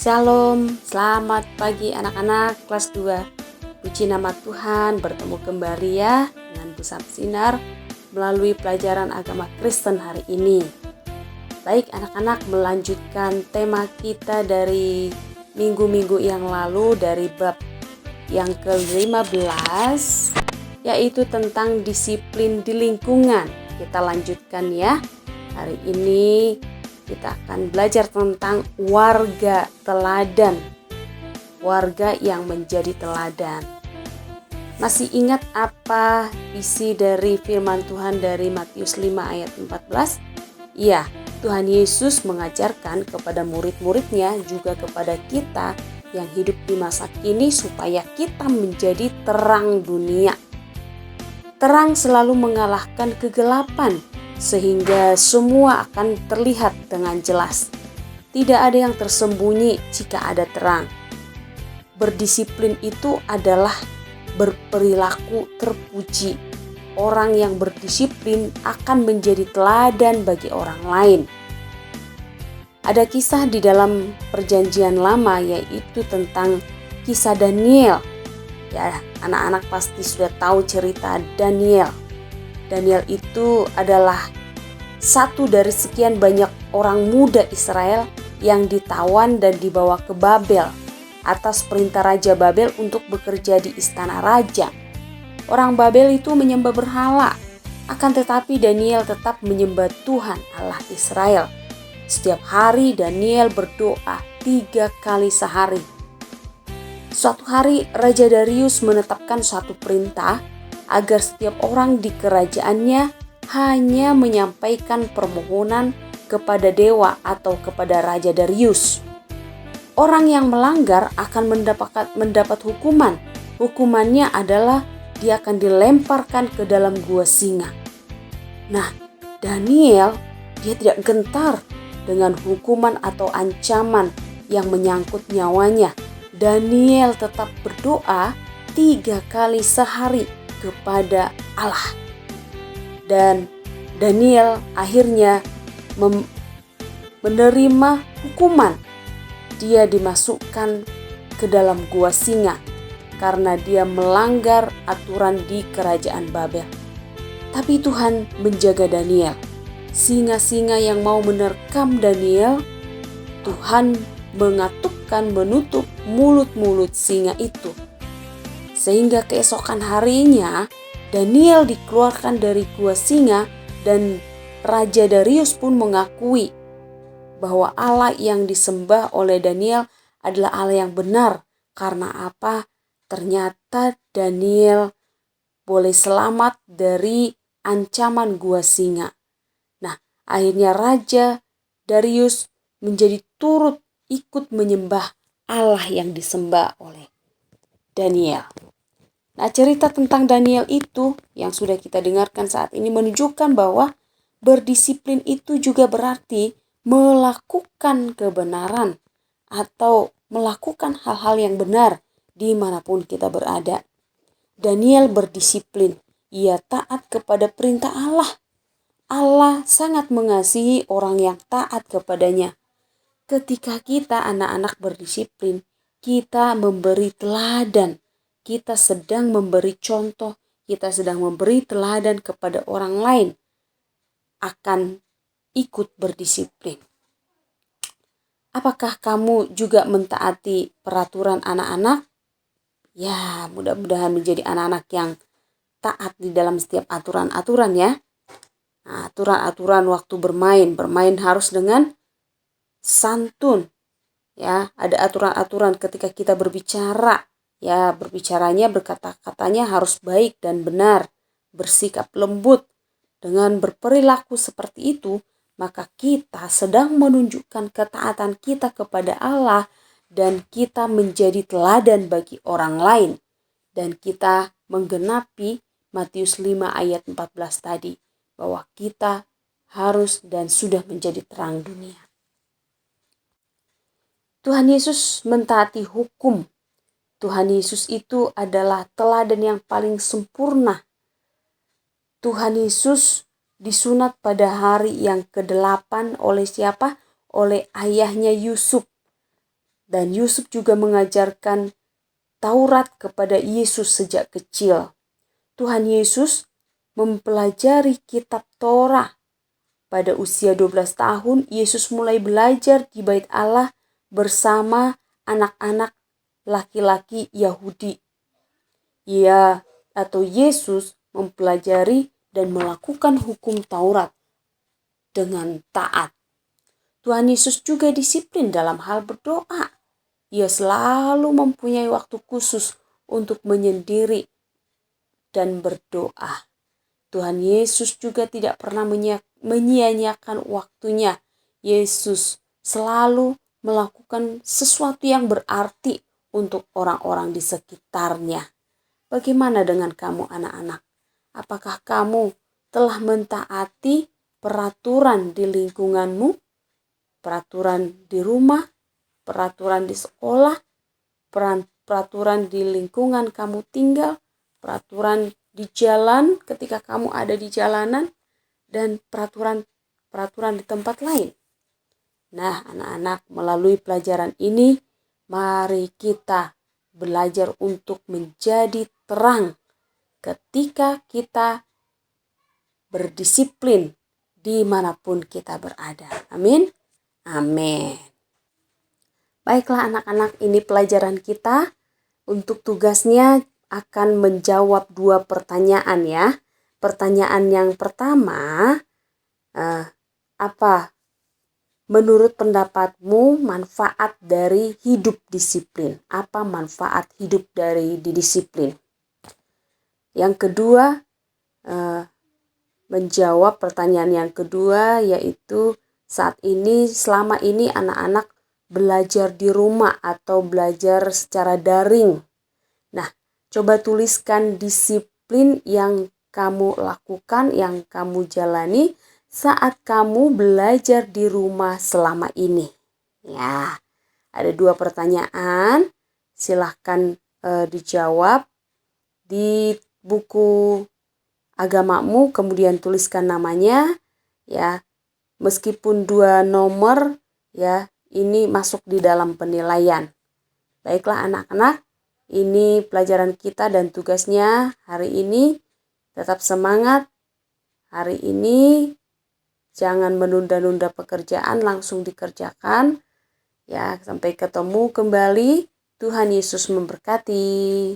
Shalom, selamat pagi anak-anak kelas 2. Puji nama Tuhan, bertemu kembali ya dengan Bu Sapsinar melalui pelajaran agama Kristen hari ini. Baik anak-anak, melanjutkan tema kita dari minggu-minggu yang lalu dari bab yang ke-15, yaitu tentang disiplin di lingkungan. Kita lanjutkan ya. Hari ini kita akan belajar tentang warga teladan. Warga yang menjadi teladan. Masih ingat apa isi dari firman Tuhan dari Matius 5 ayat 14? Ya, Tuhan Yesus mengajarkan kepada murid-muridnya juga kepada kita yang hidup di masa kini supaya kita menjadi terang dunia. Terang selalu mengalahkan kegelapan, sehingga semua akan terlihat dengan jelas. Tidak ada yang tersembunyi jika ada terang. Berdisiplin itu adalah berperilaku terpuji. Orang yang berdisiplin akan menjadi teladan bagi orang lain. Ada kisah di dalam Perjanjian Lama, yaitu tentang kisah Daniel. Ya, anak-anak pasti sudah tahu cerita Daniel. Daniel itu adalah satu dari sekian banyak orang muda Israel yang ditawan dan dibawa ke Babel atas perintah Raja Babel untuk bekerja di istana raja. Orang Babel itu menyembah berhala, akan tetapi Daniel tetap menyembah Tuhan Allah Israel. Setiap hari Daniel berdoa 3 kali sehari. Suatu hari Raja Darius menetapkan suatu perintah agar setiap orang di kerajaannya hanya menyampaikan permohonan kepada dewa atau kepada Raja Darius. Orang yang melanggar akan mendapat hukuman. Hukumannya adalah dia akan dilemparkan ke dalam gua singa. Nah, Daniel dia tidak gentar dengan hukuman atau ancaman yang menyangkut nyawanya. Daniel tetap berdoa 3 kali sehari kepada Allah. Dan Daniel akhirnya menerima hukuman. Dia dimasukkan ke dalam gua singa karena dia melanggar aturan di kerajaan Babel. Tapi Tuhan menjaga Daniel. Singa-singa yang mau menerkam Daniel, Tuhan menutup mulut-mulut singa itu. Sehingga keesokan harinya Daniel dikeluarkan dari gua singa dan Raja Darius pun mengakui bahwa Allah yang disembah oleh Daniel adalah Allah yang benar. Karena apa? Ternyata Daniel boleh selamat dari ancaman gua singa. Nah, akhirnya Raja Darius menjadi turut ikut menyembah Allah yang disembah oleh Daniel. Nah, cerita tentang Daniel itu yang sudah kita dengarkan saat ini menunjukkan bahwa berdisiplin itu juga berarti melakukan kebenaran atau melakukan hal-hal yang benar dimanapun kita berada. Daniel berdisiplin, ia taat kepada perintah Allah. Allah sangat mengasihi orang yang taat kepadanya. Ketika kita anak-anak berdisiplin, kita memberi teladan. Kita sedang memberi contoh, kita sedang memberi teladan kepada orang lain akan ikut berdisiplin. Apakah kamu juga mentaati peraturan anak-anak? Ya, mudah-mudahan menjadi anak-anak yang taat di dalam setiap aturan-aturan ya. Nah, aturan-aturan waktu bermain harus dengan santun. Ya, ada aturan-aturan ketika kita berbicara. Ya, berbicaranya, berkata-katanya harus baik dan benar, bersikap lembut. Dengan berperilaku seperti itu, maka kita sedang menunjukkan ketaatan kita kepada Allah dan kita menjadi teladan bagi orang lain. Dan kita menggenapi Matius 5 ayat 14 tadi, bahwa kita harus dan sudah menjadi terang dunia. Tuhan Yesus mentaati hukum. Tuhan Yesus itu adalah teladan yang paling sempurna. Tuhan Yesus disunat pada hari yang ke-8 oleh siapa? Oleh ayahnya Yusuf. Dan Yusuf juga mengajarkan Taurat kepada Yesus sejak kecil. Tuhan Yesus mempelajari kitab Torah. Pada usia 12 tahun, Yesus mulai belajar di Bait Allah bersama anak-anak laki-laki Yahudi. Ia atau Yesus mempelajari dan melakukan hukum Taurat dengan taat. Tuhan Yesus juga disiplin dalam hal berdoa. Ia selalu mempunyai waktu khusus untuk menyendiri dan berdoa. Tuhan Yesus juga tidak pernah menyia-nyiakan waktunya. Yesus selalu melakukan sesuatu yang berarti untuk orang-orang di sekitarnya. Bagaimana dengan kamu anak-anak? Apakah kamu telah mentaati peraturan di lingkunganmu? Peraturan di rumah, peraturan di sekolah, peraturan di lingkungan kamu tinggal, peraturan di jalan ketika kamu ada di jalanan, dan peraturan di tempat lain. Nah, anak-anak, melalui pelajaran ini, mari kita belajar untuk menjadi terang ketika kita berdisiplin dimanapun kita berada. Amin. Amin. Baiklah anak-anak, ini pelajaran kita. Untuk tugasnya akan menjawab 2 pertanyaan ya. Pertanyaan yang pertama, apa menurut pendapatmu manfaat dari hidup disiplin? Apa manfaat hidup dari disiplin? Yang kedua, menjawab pertanyaan yang kedua, yaitu selama ini anak-anak belajar di rumah atau belajar secara daring. Nah, coba tuliskan disiplin yang kamu lakukan, yang kamu jalani saat kamu belajar di rumah selama ini. Ya, ada 2 pertanyaan. Silahkan dijawab di buku agamamu, kemudian tuliskan namanya ya. Meskipun 2 nomor ya, ini masuk di dalam penilaian. Baiklah anak-anak, ini pelajaran kita dan tugasnya hari ini. Tetap semangat. Hari ini jangan menunda-nunda pekerjaan, langsung dikerjakan. Ya, sampai ketemu kembali. Tuhan Yesus memberkati.